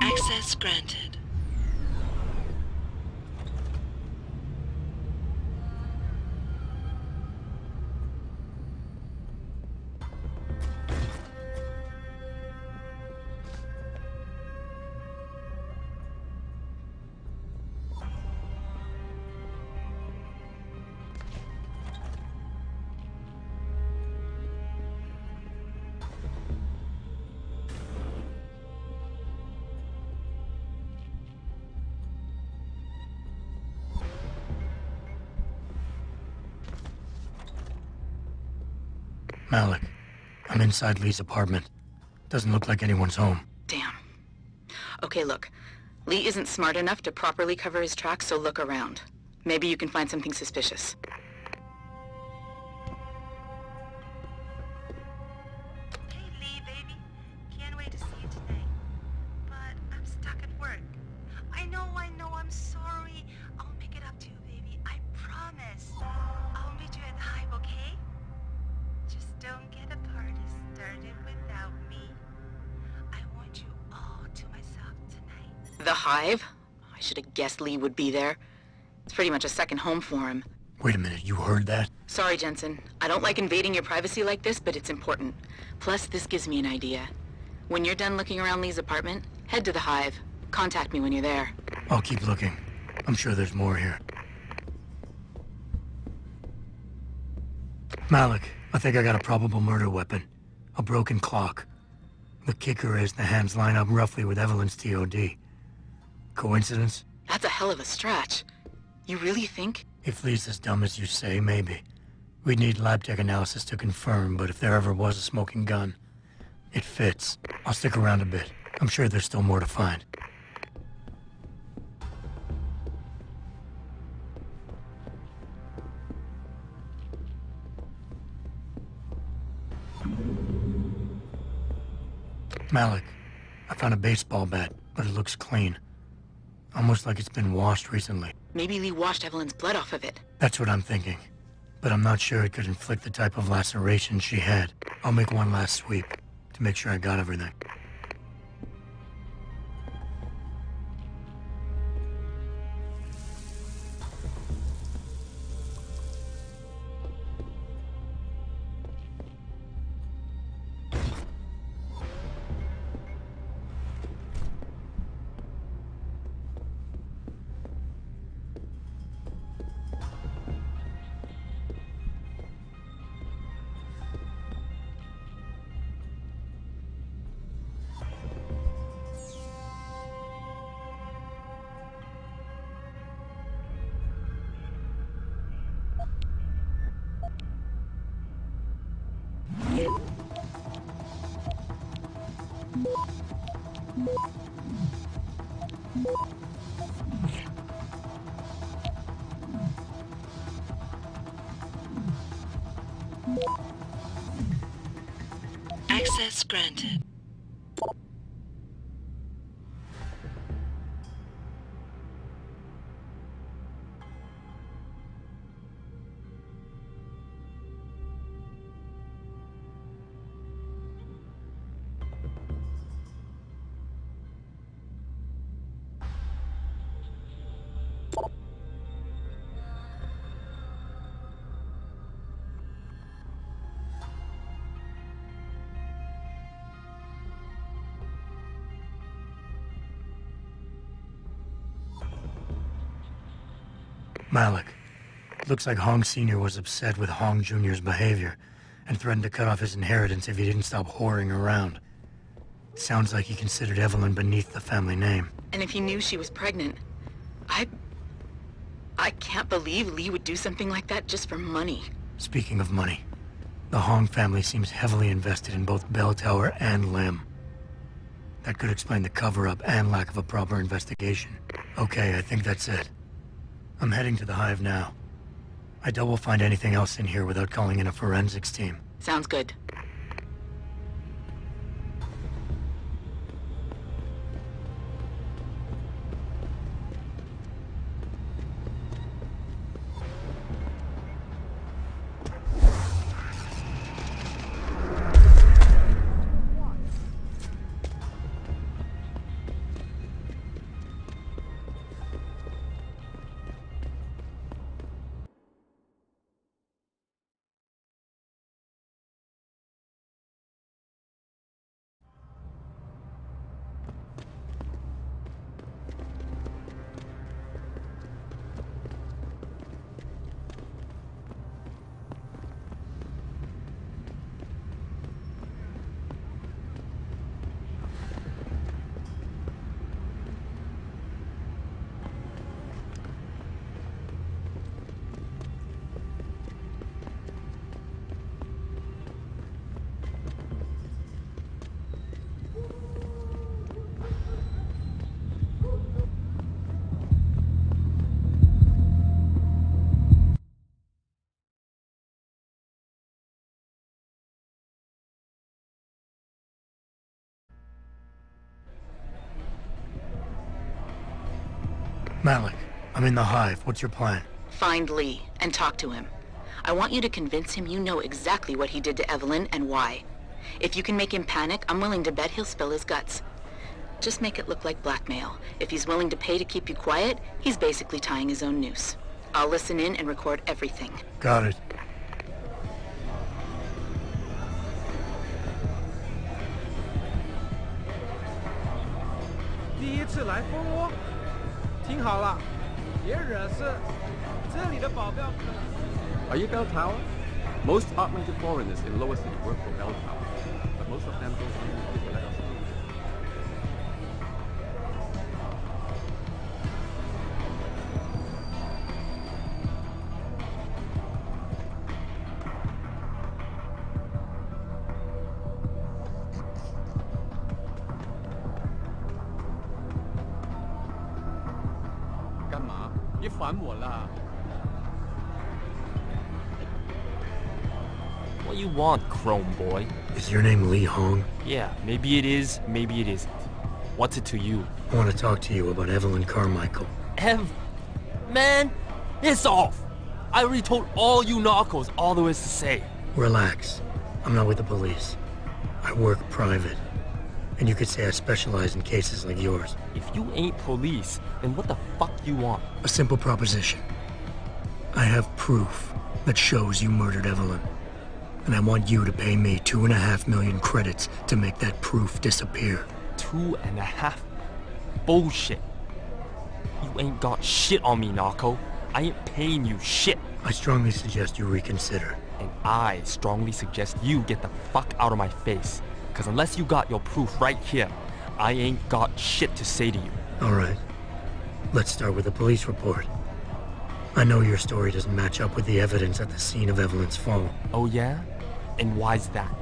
Access granted. Malik, I'm inside Lee's apartment. Doesn't look like anyone's home. Damn. Okay, look. Lee isn't smart enough to properly cover his tracks, so look around. Maybe you can find something suspicious. Hey, Lee, baby. Can't wait to see you tonight. But I'm stuck at work. I know, I'm sorry. I'll pick it up to you, baby. I promise. I'll meet you at the Hive, okay? Just don't get a party started without me. I want you all to myself tonight. The Hive? I should have guessed Lee would be there. It's pretty much a second home for him. Wait a minute, you heard that? Sorry, Jensen. I don't like invading your privacy like this, but it's important. Plus, this gives me an idea. When you're done looking around Lee's apartment, head to the Hive. Contact me when you're there. I'll keep looking. I'm sure there's more here. Malik, I think I got a probable murder weapon. A broken clock. The kicker is the hands line up roughly with Evelyn's TOD. Coincidence? That's a hell of a stretch. You really think? If Lee's as dumb as you say, maybe. We'd need lab tech analysis to confirm, but if there ever was a smoking gun, it fits. I'll stick around a bit. I'm sure there's still more to find. Malik, I found a baseball bat, but it looks clean. Almost like it's been washed recently. Maybe Lee washed Evelyn's blood off of it. That's what I'm thinking. But I'm not sure it could inflict the type of laceration she had. I'll make one last sweep to make sure I got everything. Access granted. Malik, looks like Hong Sr. was upset with Hong Jr.'s behavior and threatened to cut off his inheritance if he didn't stop whoring around. Sounds like he considered Evelyn beneath the family name. And if he knew she was pregnant, I can't believe Lee would do something like that just for money. Speaking of money, the Hong family seems heavily invested in both Bell Tower and Lim. That could explain the cover-up and lack of a proper investigation. Okay, I think that's it. I'm heading to the Hive now. I doubt we'll find anything else in here without calling in a forensics team. Sounds good. Malik, I'm in the Hive. What's your plan? Find Lee and talk to him. I want you to convince him you know exactly what he did to Evelyn and why. If you can make him panic, I'm willing to bet he'll spill his guts. Just make it look like blackmail. If he's willing to pay to keep you quiet, he's basically tying his own noose. I'll listen in and record everything. Got it. 第一次来蜂窝，听好了，别惹事。这里的保镖可能。 Are you Bell Tower? Most augmented foreigners in Lower City work for Bell Tower, but most of them don't really people like us. 干嘛？别烦我啦！ What you want, Chrome boy? Is your name Lee Hong? Yeah, maybe it is, maybe it isn't. What's it to you? I want to talk to you about Evelyn Carmichael. Man, piss off! I already told all you narcos all there is to say. Relax. I'm not with the police. I work private. And you could say I specialize in cases like yours. If you ain't police, then what the fuck you want? A simple proposition. I have proof that shows you murdered Evelyn. And I want you to pay me 2.5 million credits to make that proof disappear. 2.5? Bullshit. You ain't got shit on me, narco. I ain't paying you shit. I strongly suggest you reconsider. And I strongly suggest you get the fuck out of my face. Cause unless you got your proof right here, I ain't got shit to say to you. All right. Let's start with the police report. I know your story doesn't match up with the evidence at the scene of Evelyn's fall. Oh yeah? And why's that?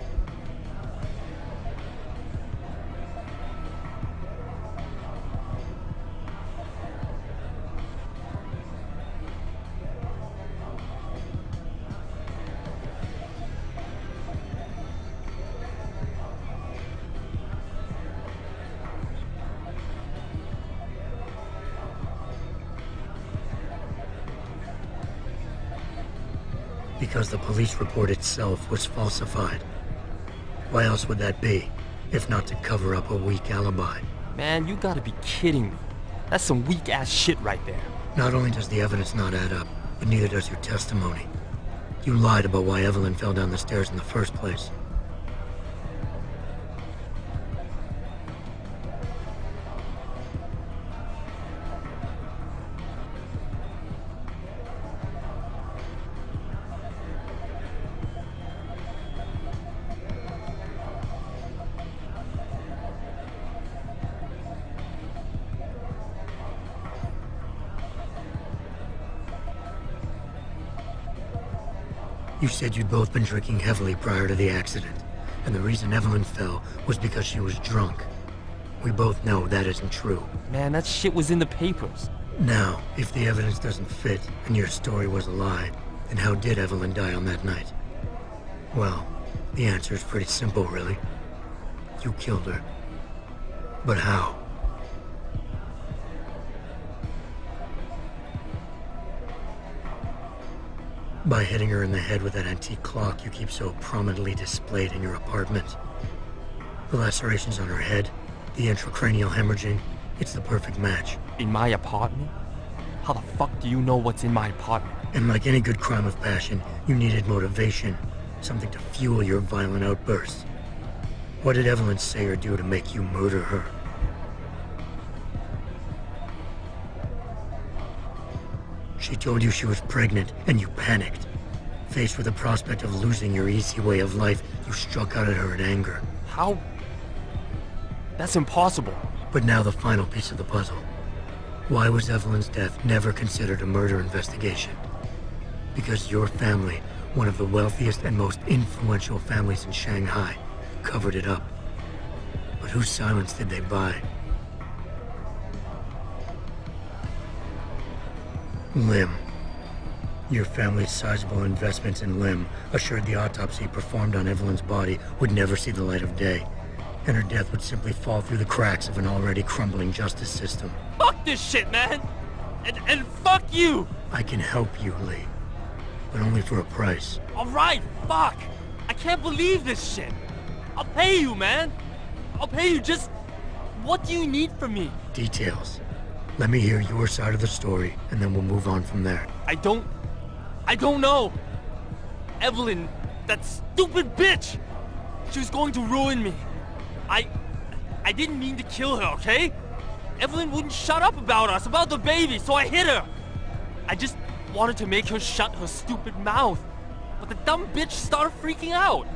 Because the police report itself was falsified. Why else would that be, if not to cover up a weak alibi? Man, you gotta be kidding me. That's some weak-ass shit right there. Not only does the evidence not add up, but neither does your testimony. You lied about why Evelyn fell down the stairs in the first place. You said you'd both been drinking heavily prior to the accident, and the reason Evelyn fell was because she was drunk. We both know that isn't true. Man, that shit was in the papers. Now, if the evidence doesn't fit, and your story was a lie, then how did Evelyn die on that night? Well, the answer is pretty simple, really. You killed her. But how? By hitting her in the head with that antique clock you keep so prominently displayed in your apartment. The lacerations on her head, the intracranial hemorrhaging, it's the perfect match. In my apartment? How the fuck do you know what's in my apartment? And like any good crime of passion, you needed motivation, something to fuel your violent outbursts. What did Evelyn say or do to make you murder her? She told you she was pregnant, and you panicked. Faced with the prospect of losing your easy way of life, you struck out at her in anger. How? That's impossible. But now the final piece of the puzzle. Why was Evelyn's death never considered a murder investigation? Because your family, one of the wealthiest and most influential families in Shanghai, covered it up. But whose silence did they buy? Lim. Your family's sizable investments in Lim assured the autopsy performed on Evelyn's body would never see the light of day, and her death would simply fall through the cracks of an already crumbling justice system. Fuck this shit, man! And fuck you! I can help you, Lee. But only for a price. Alright, fuck! I can't believe this shit! I'll pay you, man! I'll pay you, just... What do you need from me? Details. Let me hear your side of the story, and then we'll move on from there. I don't know! Evelyn, that stupid bitch! She was going to ruin me. I didn't mean to kill her, okay? Evelyn wouldn't shut up about us, about the baby, so I hit her! I just wanted to make her shut her stupid mouth. But the dumb bitch started freaking out.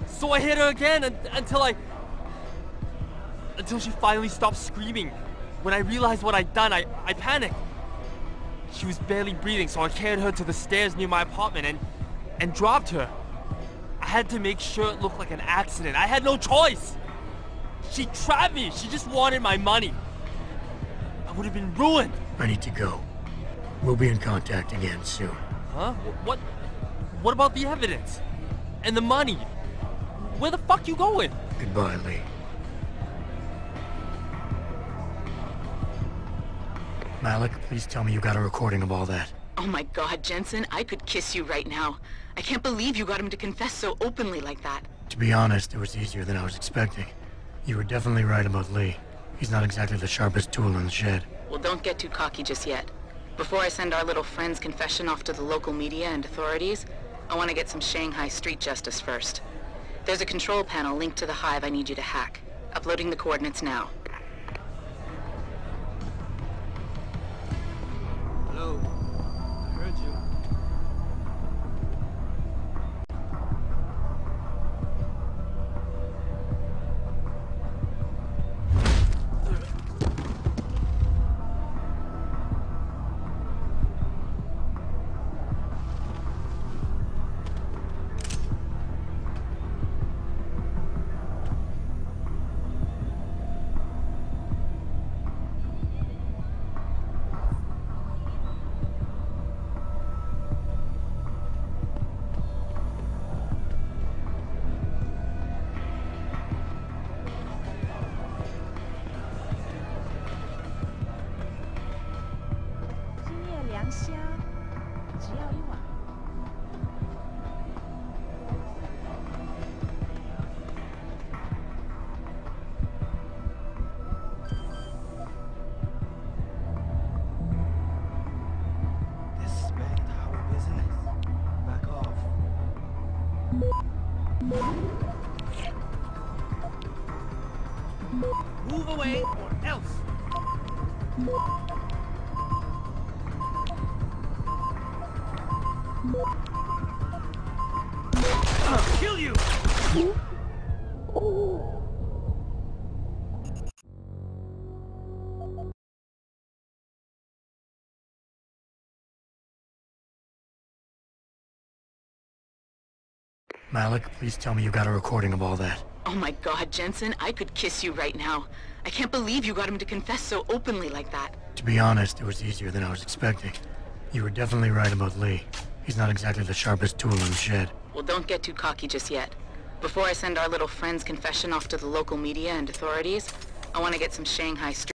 So I hit her again until she finally stopped screaming. When I realized what I'd done, I panicked. She was barely breathing, so I carried her to the stairs near my apartment and dropped her. I had to make sure it looked like an accident. I had no choice. She trapped me. She just wanted my money. I would have been ruined. I need to go. We'll be in contact again soon. Huh? What about the evidence? And the money? Where the fuck you going? Goodbye, Lee. Malik, please tell me you got a recording of all that. Oh my God, Jensen, I could kiss you right now. I can't believe you got him to confess so openly like that. To be honest, it was easier than I was expecting. You were definitely right about Lee. He's not exactly the sharpest tool in the shed. Well, don't get too cocky just yet. Before I send our little friend's confession off to the local media and authorities, I want to get some Shanghai street justice first. There's a control panel linked to the hive I need you to hack. Uploading the coordinates now. Hello. I heard you. Move away or else. I'll kill you. Malik, please tell me you got a recording of all that. Oh my God, Jensen, I could kiss you right now. I can't believe you got him to confess so openly like that. To be honest, it was easier than I was expecting. You were definitely right about Lee. He's not exactly the sharpest tool in the shed. Well, don't get too cocky just yet. Before I send our little friend's confession off to the local media and authorities, I want to get some Shanghai street